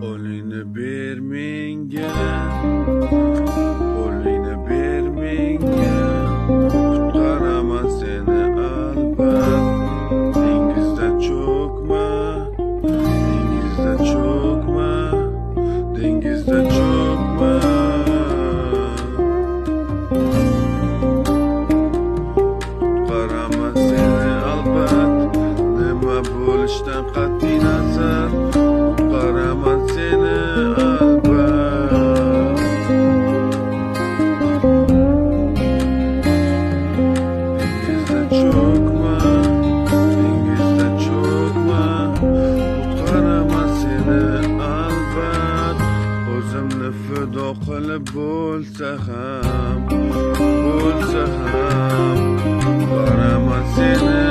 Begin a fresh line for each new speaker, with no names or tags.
Qo'lingni ber menga, qo'lingni ber menga, qutqaraman seni albat. Dengizda cho'kma, dengizda cho'kma, dengizda cho'kma. Qutqaraman seni albat, nima bo'lishdan qat'iy nazar. Qutqaraman seni albat. Dengizda cho'kma, dengizda cho'kma, qutqaraman seni albat. O'zimni fido qilib bo'lsa ham qutqaraman seni